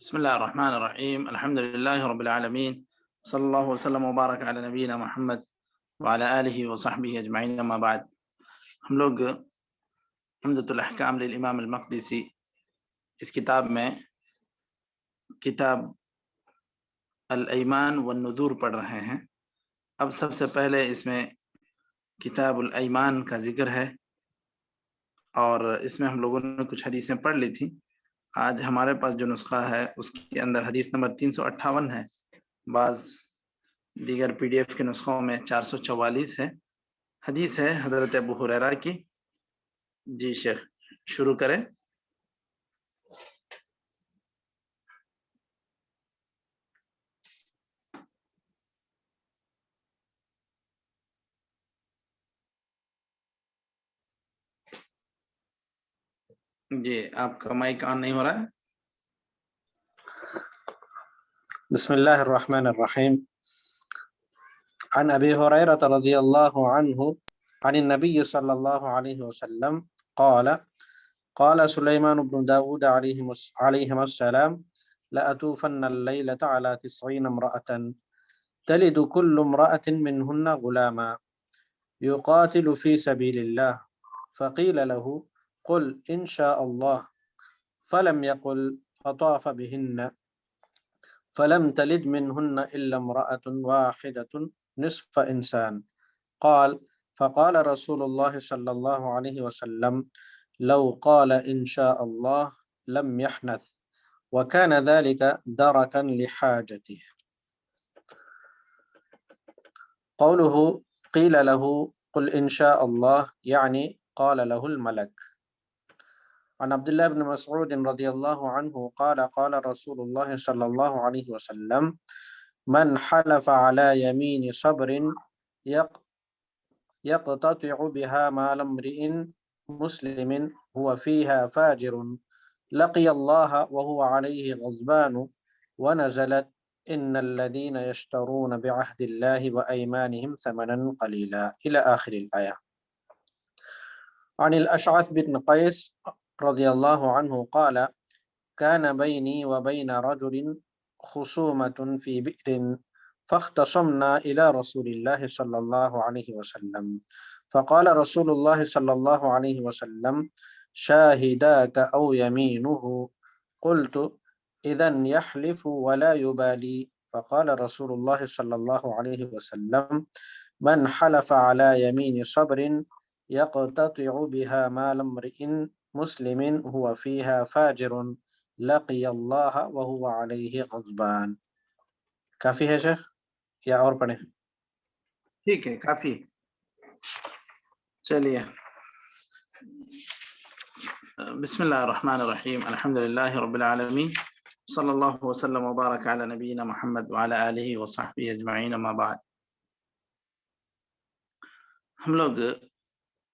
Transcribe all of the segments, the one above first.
بسم الله الرحمن الرحيم. الحمد لله رب العالمين، صلى الله وسلم وبارك على نبينا محمد وعلى آله وصحبه اجمعین. اما بعد، ہم لوگ عمدۃ الاحکام للامام المقدسی اس کتاب میں کتاب الایمان والنذور پڑھ رہے ہیں. اب سب سے پہلے اس میں کتاب الایمان کا ذکر ہے، اور اس میں ہم لوگوں نے کچھ حدیثیں پڑھ لی تھی. آج ہمارے پاس جو نسخہ ہے اس کے اندر حدیث نمبر 358 ہے. بعض دیگر پی ڈی ایف کے نسخوں میں 444 ہے. حدیث ہے حضرت ابو ہریرہ کی. جی شیخ شروع کریں. جی آپ کا مائک آن نہیں ہو رہا ہے. بسم الله الرحمن الرحيم. عن أبي هريرة رضي الله عنه عن النبي صلى الله عليه وسلم قال قال سليمان بن داود عليهما السلام لأتوفن الليلة على 90 امرأة تلد كل امرأة منهن غلاما يقاتل في سبيل الله فقيل له قل إن شاء الله فلم يقل فطاف بهن فلم تلد منهن إلا امرأة واحدة نصف إنسان. قال فقال رسول الله صلى الله عليه وسلم لو قال إن شاء الله لم يحنث وكان ذلك دركا لحاجته. قوله قيل له قل إن شاء الله يعني قال له الملك. عن عبد الله بن مسعود رضي الله عنه قال قال رسول الله صلى الله عليه وسلم من حلف على يمين صبر يقتطع بها مال امرئ مسلم هو فيها فاجر لقي الله وهو عليه غضبان ونزلت إن الذين يشترون بعهد الله وأيمانهم ثمنا قليلا إلى آخر الآية. عن الأشعث بن قيس رضي الله عنه قال كان بيني وبين رجل خصومة في بئر فاختصمنا إلى رسول الله صلى الله عليه وسلم فقال رسول الله صلى الله عليه وسلم شاهداك أو يمينه قلت إذن يحلف ولا يبالي فقال رسول الله صلى الله عليه وسلم من حلف على يمين صبر يقتطع بها مال امرئ مسلم هو فيها فاجر لقي الله وهو عليه غضبان. کافی ہے شیخ یا اور پڑھیں؟ ٹھیک ہے، کافی. چلیے. بسم اللہ الرحمن الرحیم. الحمد للہ رب العالمین، صلی اللہ وسلم وبارک علی نبینا محمد وعلی آلہ وصحبہ اجمعین. اما بعد، ہم لوگ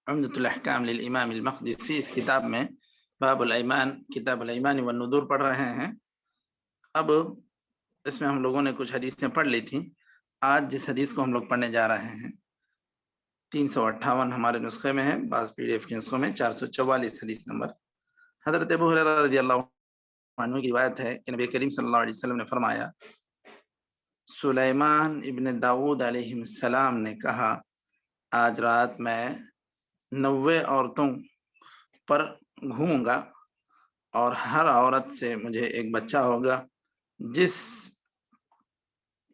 عمدۃ الاحکام للامام المقدسی اس کتاب میں باب الایمان، کتاب الایمان والنذور پڑھ رہے ہیں. اب اس میں ہم لوگوں نے کچھ حدیثیں پڑھ لی تھیں. آج جس حدیث کو ہم لوگ پڑھنے جا رہے ہیں 358 ہمارے نسخے میں ہے، بعض پی ڈی ایف کے نسخوں میں 444 حدیث نمبر. حضرت ابو ہریرہ رضی اللہ عنہ کی روایت ہے کہ نبی کریم صلی اللہ علیہ وسلم نے فرمایا سلیمان ابن داؤد علیہ السلام نے کہا آج رات میں 90 عورتوں پر گھوموں گا اور ہر عورت سے مجھے ایک بچہ ہوگا جس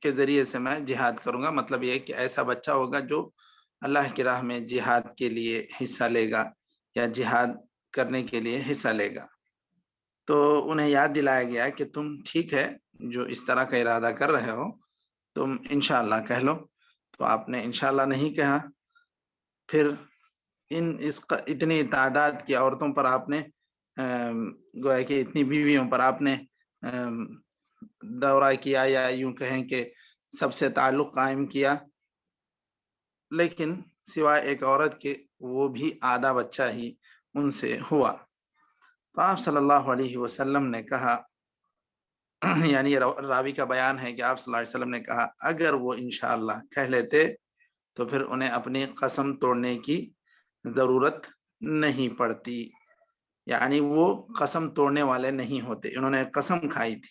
کے ذریعے سے میں جہاد کروں گا. مطلب یہ کہ ایسا بچہ ہوگا جو اللہ کی راہ میں جہاد کے لیے حصہ لے گا یا جہاد کرنے کے لیے حصہ لے گا. تو انہیں یاد دلایا گیا کہ تم ٹھیک ہے جو اس طرح کا ارادہ کر رہے ہو تم انشاءاللہ کہہ لو. تو آپ نے انشاءاللہ نہیں کہا. پھر اتنی تعداد کی عورتوں پر آپ نے گویا کہ اتنی بیویوں پر آپ نے دورہ کیا یا یوں کہیں کہ سب سے تعلق قائم کیا، لیکن سوائے ایک عورت کے وہ بھی آدھا بچہ ہی ان سے ہوا. تو آپ صلی اللہ علیہ وسلم نے کہا، یعنی راوی کا بیان ہے کہ آپ صلی اللہ علیہ وسلم نے کہا اگر وہ انشاءاللہ کہہ لیتے تو پھر انہیں اپنی قسم توڑنے کی ضرورت نہیں پڑتی، یعنی وہ قسم توڑنے والے نہیں ہوتے. انہوں نے قسم کھائی تھی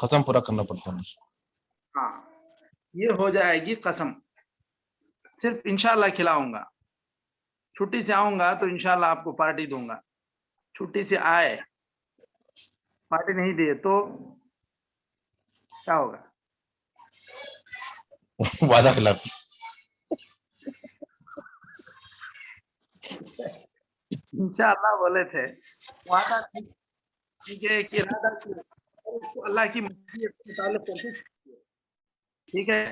قسم پورا کرنا پڑتا ہے. ہاں یہ ہو جائے گی قسم. صرف انشاءاللہ کھلاؤں گا, چھٹی سے آؤں گا تو انشاءاللہ آپ کو پارٹی دوں گا. چھٹی سے آئے پارٹی نہیں دیے تو کیا ہوگا؟ وعدہ خلاف. انشاءاللہ بولے تھے, وعدہ ٹھیک ہے, ایک ارادہ کیا, اس کو اللہ کی مشیت سے متعلق کر کے, ٹھیک ہے.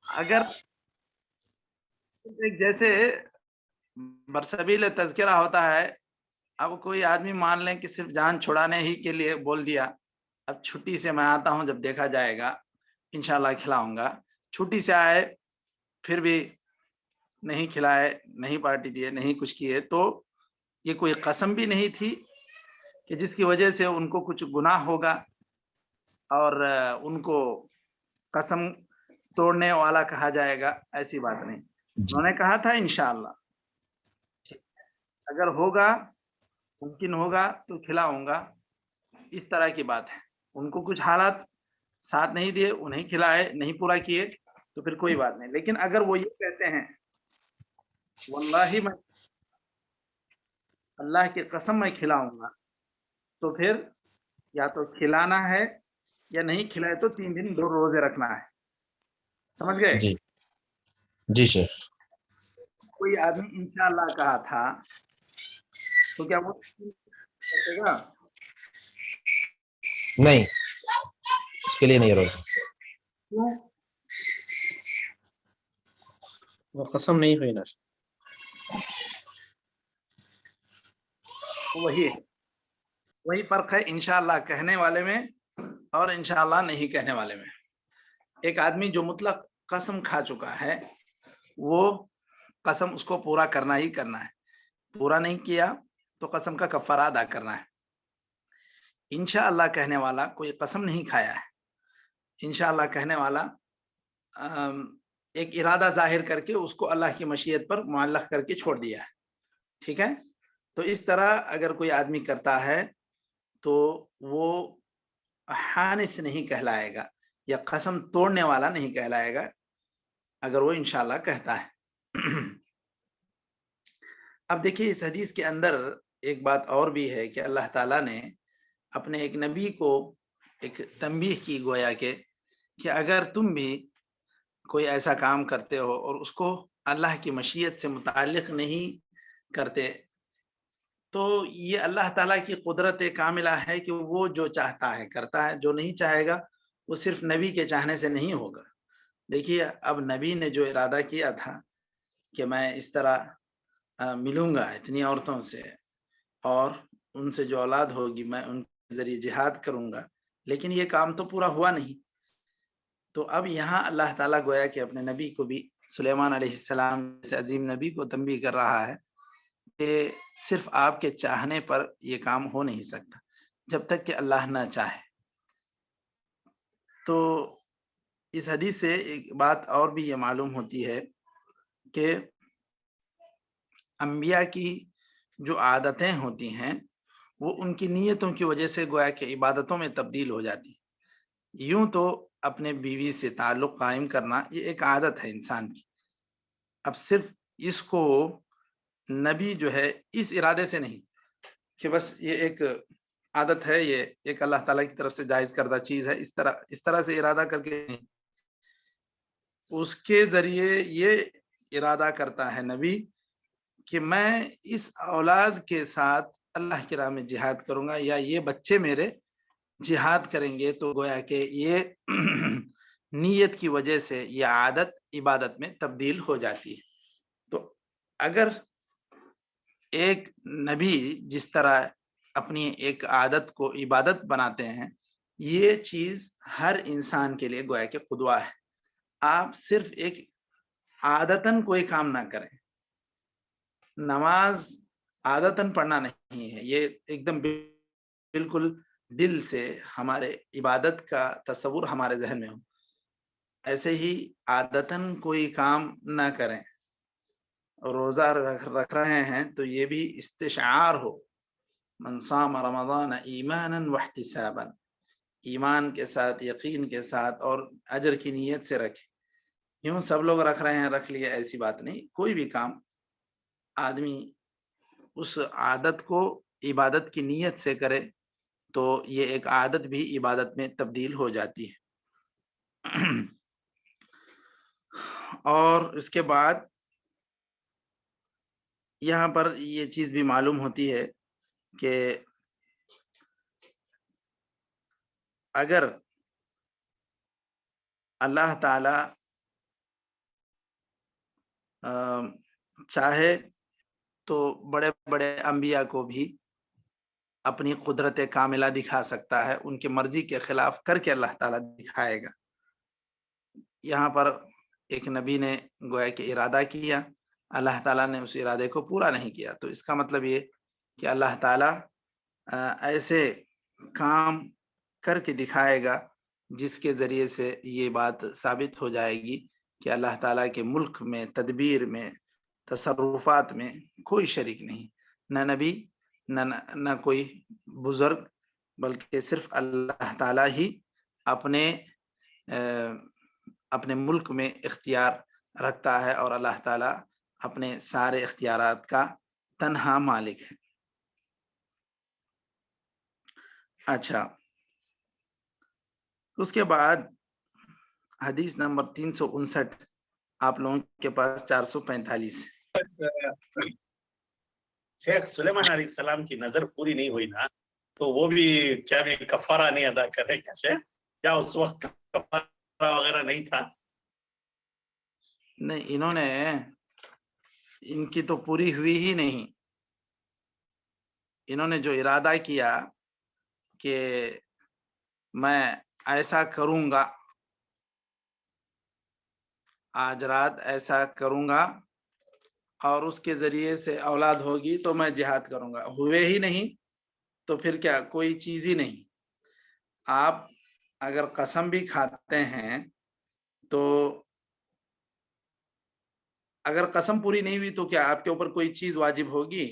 اگر ایک جیسے برسبیل تذکرہ ہوتا ہے, اب کوئی آدمی مان لیں کہ صرف جان چھڑانے ہی کے لیے بول دیا, اب چھٹی سے میں آتا ہوں, جب دیکھا جائے گا انشاءاللہ کھلاؤں گا. چھٹی سے آئے پھر بھی نہیں کھلائے, نہیں پارٹی دیے, نہیں کچھ کیے, تو یہ کوئی قسم بھی نہیں تھی کہ جس کی وجہ سے ان کو کچھ گناہ ہوگا اور ان کو قسم توڑنے والا کہا جائے گا. ایسی بات نہیں. انہوں نے کہا تھا انشاءاللہ, اگر ہوگا, ممکن ہوگا تو کھلاؤں گا, اس طرح کی بات ہے. ان کو کچھ حالات ساتھ نہیں دیے, انہیں کھلائے, نہیں پورا کیے, تو پھر کوئی بات نہیں. لیکن اگر وہ یہ کہتے ہیں واللہ میں اللہ کی قسم میں کھلاؤں گا, تو پھر یا تو کھلانا ہے یا نہیں کھلائے تو 3 دن 2 روزے رکھنا ہے. سمجھ گئے؟ جی جی شیخ. کوئی آدمی انشاءاللہ کہا تھا تو کیا وہ کرے گا؟ نہیں, اس کے لیے نہیں روزہ. کیوں؟ وہ قسم نہیں ہوئی نا. وہی فرق ہے انشاءاللہ کہنے والے میں اور انشاءاللہ نہیں کہنے والے میں. ایک آدمی جو مطلق قسم کھا چکا ہے, وہ قسم اس کو پورا کرنا ہی کرنا ہے. پورا نہیں کیا تو قسم کا کفارہ ادا کرنا ہے. انشاءاللہ کہنے والا کوئی قسم نہیں کھایا ہے. انشاءاللہ کہنے والا ایک ارادہ ظاہر کر کے اس کو اللہ کی مشیت پر معلق کر کے چھوڑ دیا ہے. ٹھیک ہے, تو اس طرح اگر کوئی آدمی کرتا ہے تو وہ حانث نہیں کہلائے گا, یا قسم توڑنے والا نہیں کہلائے گا, اگر وہ انشاءاللہ کہتا ہے. اب دیکھیے اس حدیث کے اندر ایک بات اور بھی ہے کہ اللہ تعالیٰ نے اپنے ایک نبی کو ایک تنبیہ کی, گویا کہ اگر تم بھی کوئی ایسا کام کرتے ہو اور اس کو اللہ کی مشیت سے متعلق نہیں کرتے, تو یہ اللہ تعالیٰ کی قدرت کاملہ ہے کہ وہ جو چاہتا ہے کرتا ہے, جو نہیں چاہے گا وہ صرف نبی کے چاہنے سے نہیں ہوگا. دیکھیے اب نبی نے جو ارادہ کیا تھا کہ میں اس طرح ملوں گا اتنی عورتوں سے, اور ان سے جو اولاد ہوگی میں ان کے ذریعے جہاد کروں گا, لیکن یہ کام تو پورا ہوا نہیں. تو اب یہاں اللہ تعالیٰ گویا کہ اپنے نبی کو بھی, سلیمان علیہ السلام سے عظیم نبی کو تنبیہ کر رہا ہے کہ صرف آپ کے چاہنے پر یہ کام ہو نہیں سکتا جب تک کہ اللہ نہ چاہے. تو اس حدیث سے ایک بات اور بھی یہ معلوم ہوتی ہے کہ انبیاء کی جو عادتیں ہوتی ہیں وہ ان کی نیتوں کی وجہ سے گویا کہ عبادتوں میں تبدیل ہو جاتی. یوں تو اپنے بیوی سے تعلق قائم کرنا یہ ایک عادت ہے انسان کی. اب صرف اس کو نبی جو ہے اس ارادے سے نہیں کہ بس یہ ایک عادت ہے, یہ ایک اللہ تعالیٰ کی طرف سے جائز کردہ چیز ہے, اس طرح سے ارادہ کر کے نہیں, اس کے ذریعے یہ ارادہ کرتا ہے نبی کہ میں اس اولاد کے ساتھ اللہ کی راہ میں جہاد کروں گا, یا یہ بچے میرے جہاد کریں گے. تو گویا کہ یہ نیت کی وجہ سے یہ عادت عبادت میں تبدیل ہو جاتی ہے. تو اگر ایک نبی جس طرح اپنی ایک عادت کو عبادت بناتے ہیں, یہ چیز ہر انسان کے لیے گویا کہ قدوہ ہے. آپ صرف ایک عادتاً کوئی کام نہ کریں. نماز عادتاً پڑھنا نہیں ہے, یہ ایک دم بالکل دل سے ہمارے عبادت کا تصور ہمارے ذہن میں ہو. ایسے ہی عادتاً کوئی کام نہ کریں. روزہ رکھ رہے ہیں تو یہ بھی استشعار ہو, من صام رمضان ایمانا واحتسابا, ایمان کے ساتھ، یقین کے ساتھ اور اجر کی نیت سے رکھے۔ یوں سب لوگ رکھ رہے ہیں رکھ لیے، ایسی بات نہیں۔ کوئی بھی کام آدمی اس عادت کو عبادت کی نیت سے کرے تو یہ ایک عادت بھی عبادت میں تبدیل ہو جاتی ہے۔ اور اس کے بعد یہاں پر یہ چیز بھی معلوم ہوتی ہے کہ اگر اللہ تعالی چاہے تو بڑے بڑے انبیاء کو بھی اپنی قدرت کاملہ دکھا سکتا ہے، ان کی مرضی کے خلاف کر کے اللہ تعالیٰ دکھائے گا۔ یہاں پر ایک نبی نے گویا کہ ارادہ کیا، اللہ تعالیٰ نے اس ارادے کو پورا نہیں کیا، تو اس کا مطلب یہ کہ اللہ تعالیٰ ایسے کام کر کے دکھائے گا جس کے ذریعے سے یہ بات ثابت ہو جائے گی کہ اللہ تعالیٰ کے ملک میں، تدبیر میں، تصرفات میں کوئی شریک نہیں، نہ نبی نہ کوئی بزرگ، بلکہ صرف اللہ تعالیٰ ہی اپنے ملک میں اختیار رکھتا ہے، اور اللہ تعالیٰ اپنے سارے اختیارات کا تنہا مالک ہے۔ اچھا، اس کے بعد حدیث نمبر 359 آپ لوگوں کے پاس 445۔ شیخ سلیمان علیہ السلام کی نظر پوری نہیں ہوئی نا، تو وہ بھی کیا بھی کفارہ نہیں ادا کرے کیا شیخ؟ کیا اس وقت کفارہ وغیرہ نہیں تھا؟ نہیں، ان کی تو پوری ہوئی ہی نہیں۔ انہوں نے جو ارادہ کیا کہ میں ایسا کروں گا، آج رات ایسا کروں گا اور اس کے ذریعے سے اولاد ہوگی تو میں جہاد کروں گا، ہوئے ہی نہیں تو پھر کیا؟ کوئی چیز ہی نہیں۔ آپ اگر قسم بھی کھاتے ہیں تو اگر قسم پوری نہیں ہوئی تو کیا آپ کے اوپر کوئی چیز واجب ہوگی؟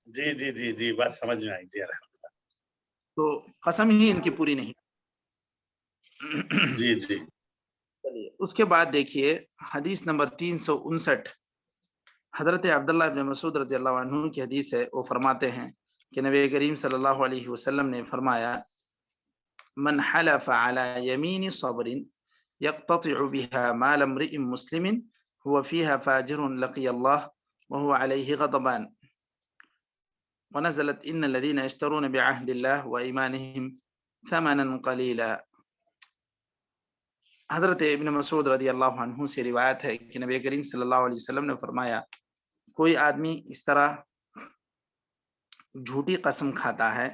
جی جی جی جی، بات سمجھ میں آئی جی، الحمدللہ۔ تو قسم ہی ان کی پوری نہیں۔ جی جی، اس کے بعد دیکھیے حدیث نمبر 359، حضرت عبداللہ بن مسعود رضی اللہ عنہ کی حدیث ہے۔ وہ فرماتے ہیں کہ نبی کریم صلی اللہ علیہ وسلم نے فرمایا، من حلف على يمين صبر يقتطع بها مال امرئ مسلم هو فيها فاجر لقي الله وهو عليه غضبان ونزلت ان الذين يشترون بعهد الله وايمانهم ثمنا قليلا۔ حضرت ابن مسعود رضی اللہ عنہ سے روایت ہے کہ نبی کریم صلی اللہ علیہ وسلم نے فرمایا، کوئی آدمی اس طرح جھوٹی قسم کھاتا ہے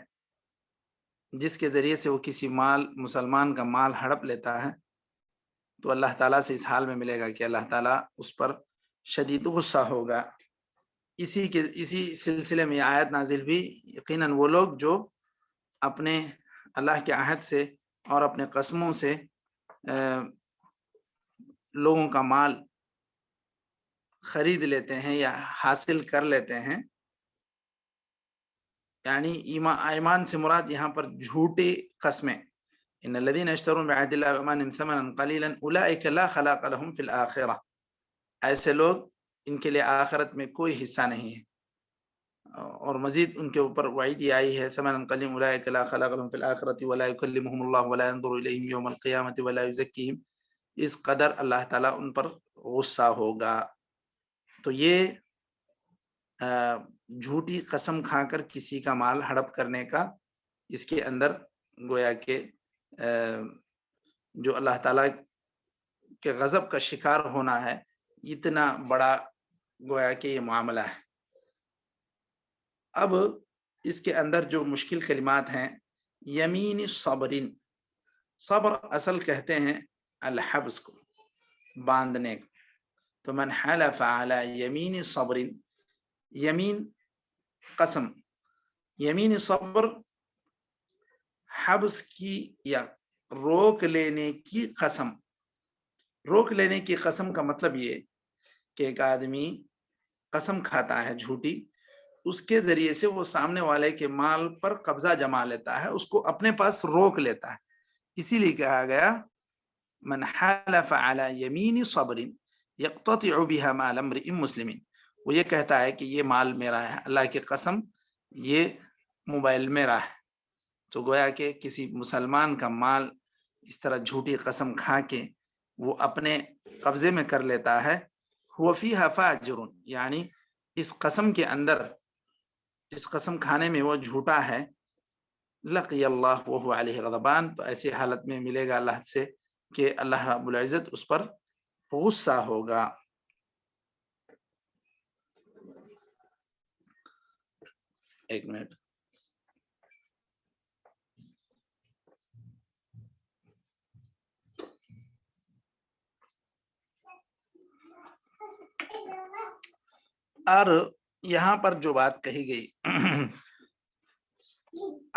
جس کے ذریعے سے وہ کسی مسلمان کا مال ہڑپ لیتا ہے، تو اللہ تعالیٰ سے اس حال میں ملے گا کہ اللہ تعالیٰ اس پر شدید غصہ ہوگا۔ اسی سلسلے میں آیت نازل بھی، یقیناً وہ لوگ جو اپنے اللہ کے عہد سے اور اپنے قسموں سے لوگوں کا مال خرید لیتے ہیں یا حاصل کر لیتے ہیں، یعنی ایمان سے مراد یہاں پر جھوٹی قسمیں، ان الذين يشترون بعهد الله وايمانهم ثمنا قليلا اولئك لا خلاق لهم في الاخره، ایسے لوگ ان کے لیے آخرت میں کوئی حصہ نہیں ہے۔ اور مزید ان کے اوپر وعید یہ آئی ہے، ثمنا قليلا اولئك لا خلاق لهم في الاخره ولا يكلمهم الله ولا ينظر اليهم يوم القيامه ولا يزكيهم، اس قدر اللہ تعالیٰ ان پر غصہ ہوگا۔ تو یہ جھوٹی قسم کھا کر کسی کا مال ہڑپ کرنے کا، اس کے اندر گویا کہ جو اللہ تعالیٰ کے غضب کا شکار ہونا ہے، اتنا بڑا گویا کہ یہ معاملہ ہے۔ اب اس کے اندر جو مشکل کلمات ہیں، یمین صبرن، صبر اصل کہتے ہیں الحبس کو، باندھنے کو۔ تو من حلف علی یمین صبرن، یمین قسم، یمین صبر حبس کی یا روک لینے کی قسم۔ روک لینے کی قسم کا مطلب یہ کہ ایک آدمی قسم کھاتا ہے جھوٹی، اس کے ذریعے سے وہ سامنے والے کے مال پر قبضہ جما لیتا ہے، اس کو اپنے پاس روک لیتا ہے. اسی لیے کہا گیا من حلف علی یمین صبر یقتطع بها مال امرئ مسلم. وہ یہ کہتا ہے کہ یہ مال میرا ہے، اللہ کی قسم یہ موبائل میرا ہے. تو گویا کہ کسی مسلمان کا مال اس طرح جھوٹی قسم کھا کے وہ اپنے قبضے میں کر لیتا ہے. هو فیہا فاجر، یعنی اس قسم کے اندر، اس قسم کھانے میں وہ جھوٹا ہے. لقی اللہ وہو علیہ غضبان، تو ایسی حالت میں ملے گا اللہ سے کہ اللہ رب العزت اس پر غصہ ہوگا. ایک منٹ. اور یہاں پر جو بات کہی گئی،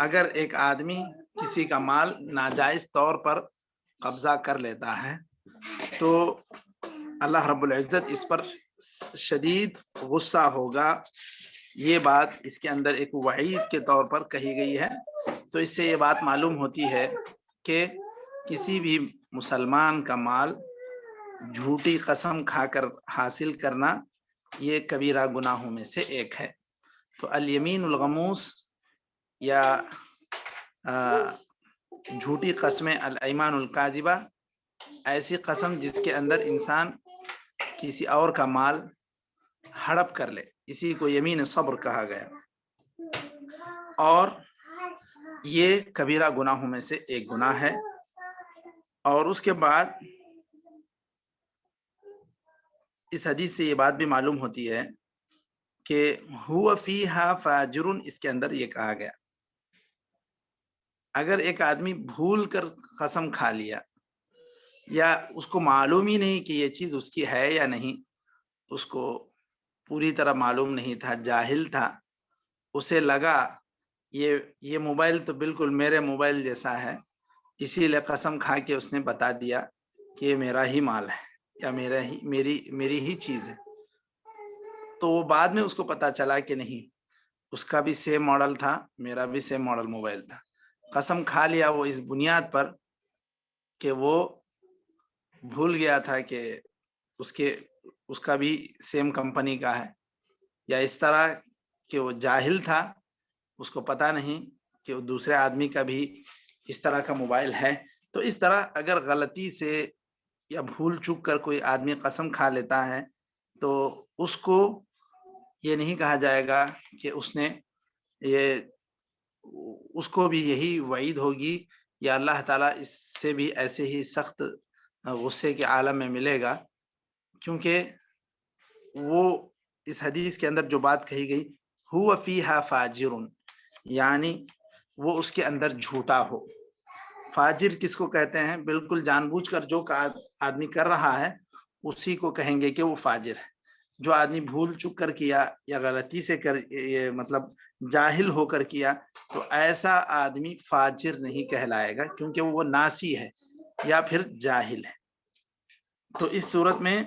اگر ایک آدمی کسی کا مال ناجائز طور پر قبضہ کر لیتا ہے تو اللہ رب العزت اس پر شدید غصہ ہوگا. یہ بات اس کے اندر ایک وعید کے طور پر کہی گئی ہے. تو اس سے یہ بات معلوم ہوتی ہے کہ کسی بھی مسلمان کا مال جھوٹی قسم کھا کر حاصل کرنا یہ کبیرہ گناہوں میں سے ایک ہے. تو الیمین الغموس یا جھوٹی قسمیں، الایمان الکاذبہ، ایسی قسم جس کے اندر انسان کسی اور کا مال ہڑپ کر لے، اسی کو یمین صبر کہا گیا. اور یہ کبیرہ گناہوں میں سے ایک گناہ ہے. اور اس کے بعد اس حدیث سے یہ بات بھی معلوم ہوتی ہے کہ ہوا فیہا فاجر، اس کے اندر یہ کہا گیا اگر ایک آدمی بھول کر قسم کھا لیا یا اس کو معلوم ہی نہیں کہ یہ چیز اس کی ہے یا نہیں، اس کو پوری طرح معلوم نہیں تھا، جاہل تھا، اسے لگا یہ موبائل تو بالکل میرے موبائل جیسا ہے، اسی لیے قسم کھا کے اس نے بتا دیا کہ یہ میرا ہی مال ہے یا میری ہی چیز ہے. تو وہ بعد میں اس کو پتا چلا کہ نہیں، اس کا بھی سیم ماڈل تھا، میرا بھی سیم ماڈل موبائل تھا. قسم کھا لیا وہ اس بنیاد پر کہ وہ بھول گیا تھا کہ اس کا بھی سیم کمپنی کا ہے، یا اس طرح کہ وہ جاہل تھا، اس کو پتا نہیں کہ وہ دوسرے آدمی کا بھی اس طرح کا موبائل ہے. تو اس طرح اگر غلطی سے یا بھول چوک کر کوئی آدمی قسم کھا لیتا ہے تو اس کو یہ نہیں کہا جائے گا کہ اس کو بھی یہی وعید ہوگی، یا اللہ تعالیٰ اس سے بھی ایسے ہی سخت غصے کے عالم میں ملے گا. کیونکہ وہ اس حدیث کے اندر جو بات کہی گئی ہوا فیہا فاجر، یعنی وہ اس کے اندر جھوٹا ہو. فاجر کس کو کہتے ہیں؟ بالکل جان بوجھ کر جو آدمی کر رہا ہے اسی کو کہیں گے کہ وہ فاجر ہے. جو آدمی بھول چک کر کیا یا غلطی سے مطلب جاہل ہو کر کیا تو ایسا آدمی فاجر نہیں کہلائے گا، کیونکہ وہ ناسی ہے یا پھر جاہل ہے. تو اس صورت میں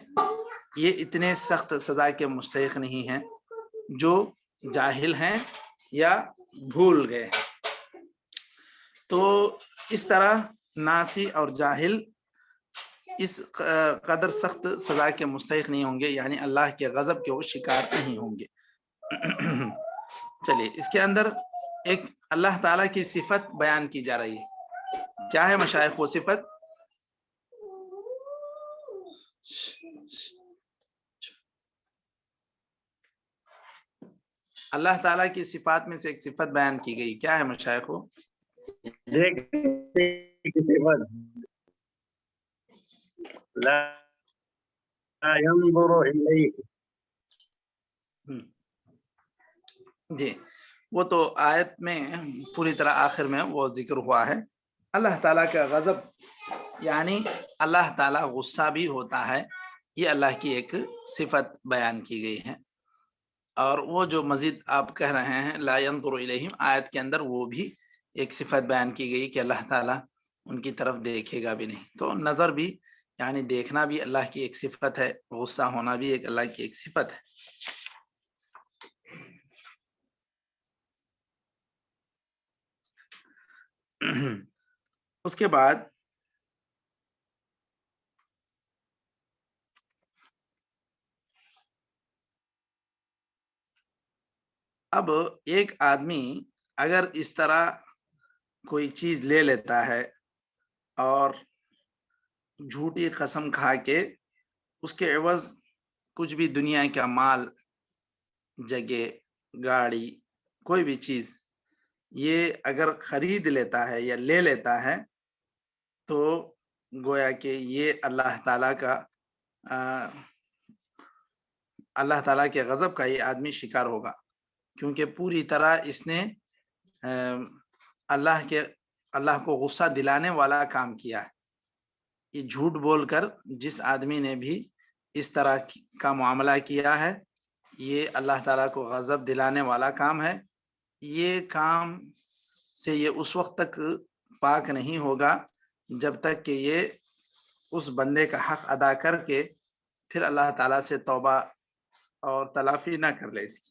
یہ اتنے سخت سزا کے مستحق نہیں ہیں جو جاہل ہیں یا بھول گئے. تو اس طرح ناسی اور جاہل اس قدر سخت سزا کے مستحق نہیں ہوں گے، یعنی اللہ کے غضب کے وہ شکار نہیں ہوں گے. چلیے، اس کے اندر ایک اللہ تعالیٰ کی صفت بیان کی جا رہی ہے. کیا ہے مشائخ وہ صفت؟ اللہ تعالیٰ کی صفات میں سے ایک صفت بیان کی گئی، کیا ہے مشائخ وہ؟ لا ينظر إليك. جی، وہ تو آیت میں پوری طرح آخر میں وہ ذکر ہوا ہے. اللہ تعالیٰ کا غضب یعنی اللہ تعالیٰ غصہ بھی ہوتا ہے، یہ اللہ کی ایک صفت بیان کی گئی ہے. اور وہ جو مزید آپ کہہ رہے ہیں لا ينظر الیہم، آیت کے اندر وہ بھی ایک صفت بیان کی گئی کہ اللہ تعالیٰ ان کی طرف دیکھے گا بھی نہیں. تو نظر بھی یعنی دیکھنا بھی اللہ کی ایک صفت ہے، غصہ ہونا بھی ایک اللہ کی ایک صفت ہے. اس کے بعد اب ایک آدمی اگر اس طرح کوئی چیز لے لیتا ہے اور جھوٹی قسم کھا کے اس کے عوض کچھ بھی دنیا کا مال، جگہ، گاڑی، کوئی بھی چیز یہ اگر خرید لیتا ہے یا لے لیتا ہے تو گویا کہ یہ اللہ تعالیٰ کے غضب کا یہ آدمی شکار ہوگا، کیونکہ پوری طرح اس نے اللہ کو غصہ دلانے والا کام کیا ہے۔ یہ جھوٹ بول کر جس آدمی نے بھی اس طرح کا معاملہ کیا ہے یہ اللہ تعالیٰ کو غضب دلانے والا کام ہے۔ یہ کام سے یہ اس وقت تک پاک نہیں ہوگا جب تک کہ یہ اس بندے کا حق ادا کر کے پھر اللہ تعالیٰ سے توبہ اور تلافی نہ کر لے اس کی،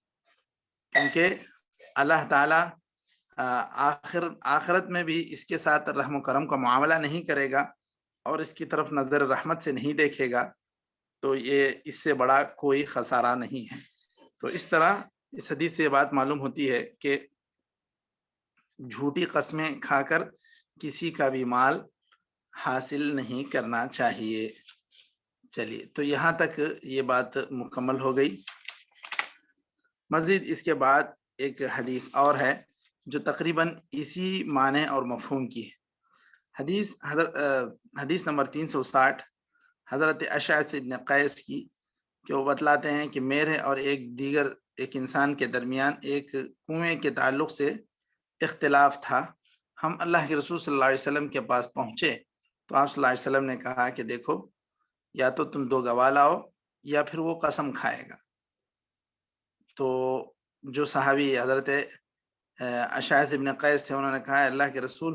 کیونکہ اللہ تعالیٰ آخرت میں بھی اس کے ساتھ رحم و کرم کا معاملہ نہیں کرے گا اور اس کی طرف نظر رحمت سے نہیں دیکھے گا، تو یہ اس سے بڑا کوئی خسارہ نہیں ہے۔ تو اس طرح اس حدیث سے یہ بات معلوم ہوتی ہے کہ جھوٹی قسمیں کھا کر کسی کا بھی مال حاصل نہیں کرنا چاہیے۔ چلیے، تو یہاں تک یہ بات مکمل ہو گئی۔ مزید اس کے بعد ایک حدیث اور ہے جو تقریباً اسی معنی اور مفہوم کی ہے۔ حدیث نمبر 360 حضرت اشعث ابن قیس کی، کہ وہ بتلاتے ہیں کہ میرے اور ایک انسان کے درمیان ایک کنویں کے تعلق سے اختلاف تھا۔ ہم اللہ کے رسول صلی اللہ علیہ وسلم کے پاس پہنچے تو آپ صلی اللہ علیہ وسلم نے کہا کہ دیکھو، یا تو تم 2 گواہ لاؤ یا پھر وہ قسم کھائے گا۔ تو جو صحابی حضرت اشعث ابن قیس تھے انہوں نے کہا اللہ کے رسول،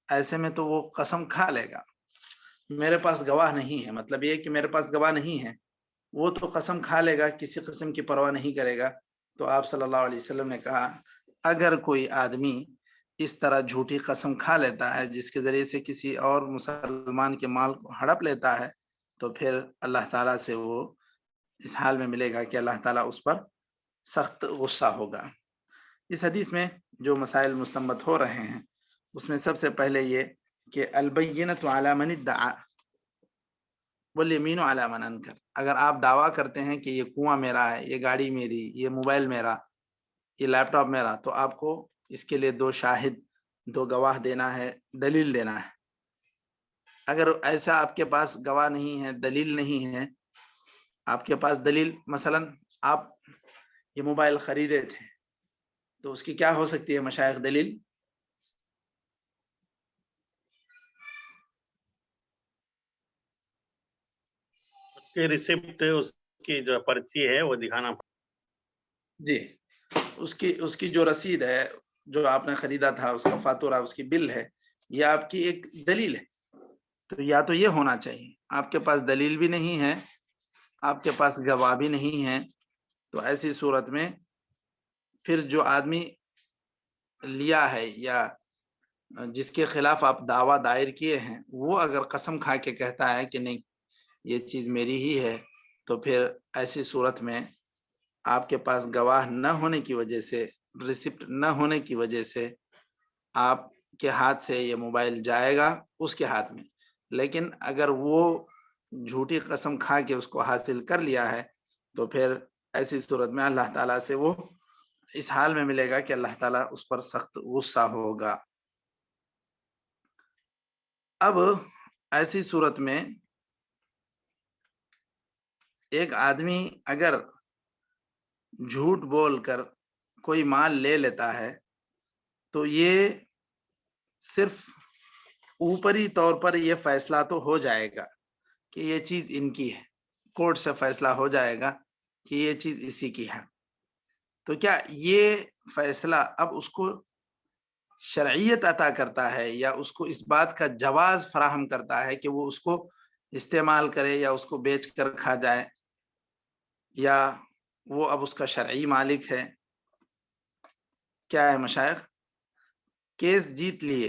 ایسے میں تو وہ قسم کھا لے گا، میرے پاس گواہ نہیں ہے، مطلب یہ کہ میرے پاس گواہ نہیں ہے، وہ تو قسم کھا لے گا، کسی قسم کی پرواہ نہیں کرے گا۔ تو آپ صلی اللہ علیہ وسلم نے کہا اگر کوئی آدمی اس طرح جھوٹی قسم کھا لیتا ہے جس کے ذریعے سے کسی اور مسلمان کے مال کو ہڑپ لیتا ہے تو پھر اللہ تعالیٰ سے وہ اس حال میں ملے گا کہ اللہ تعالیٰ اس پر سخت غصہ ہوگا۔ اس حدیث میں جو مسائل مستنبط ہو رہے ہیں اس میں سب سے پہلے یہ کہ البینۃ علی من ادعا والیمین علی من انکر۔ اگر آپ دعویٰ کرتے ہیں کہ یہ کنواں میرا ہے، یہ گاڑی میری، یہ موبائل میرا، یہ لیپ ٹاپ میرا، تو آپ کو اس کے لیے 2 شاہد، 2 گواہ دینا ہے، دلیل دینا ہے۔ اگر ایسا آپ کے پاس گواہ نہیں ہے، دلیل نہیں ہے، آپ کے پاس دلیل، مثلا آپ یہ موبائل خریدے تھے تو اس کی کیا ہو سکتی ہے مشائخ دلیل؟ اس کی ریسیپٹ، اس کی جو پرچی ہے وہ دکھانا۔ جی، اس کی جو رسید ہے جو آپ نے خریدا تھا، اس کا فاتورہ، اس کی بل ہے، یہ آپ کی ایک دلیل ہے۔ تو یا تو یہ ہونا چاہیے، آپ کے پاس دلیل بھی نہیں ہے، آپ کے پاس گواہ بھی نہیں ہے، تو ایسی صورت میں پھر جو آدمی لیا ہے یا جس کے خلاف آپ دعویٰ دائر کیے ہیں وہ اگر قسم کھا کے کہتا ہے کہ نہیں یہ چیز میری ہی ہے، تو پھر ایسی صورت میں آپ کے پاس گواہ نہ ہونے کی وجہ سے، ریسیپٹ نہ ہونے کی وجہ سے آپ کے ہاتھ سے یہ موبائل جائے گا اس کے ہاتھ میں۔ لیکن اگر وہ جھوٹی قسم کھا کے اس کو حاصل کر لیا ہے تو پھر ایسی صورت میں اللہ تعالیٰ سے وہ اس حال میں ملے گا کہ اللہ تعالیٰ اس پر سخت غصہ ہوگا۔ اب ایسی صورت میں ایک آدمی اگر جھوٹ بول کر کوئی مال لے لیتا ہے تو یہ صرف اوپری طور پر یہ فیصلہ تو ہو جائے گا کہ یہ چیز ان کی ہے، کورٹ سے فیصلہ ہو جائے گا کہ یہ چیز اسی کی ہے، تو کیا یہ فیصلہ اب اس کو شرعیت عطا کرتا ہے یا اس کو اس بات کا جواز فراہم کرتا ہے کہ وہ اس کو استعمال کرے یا اس کو بیچ کر کھا جائے، یا وہ اب اس کا شرعی مالک ہے؟ کیا ہے مشائخ؟ کیس جیت لیے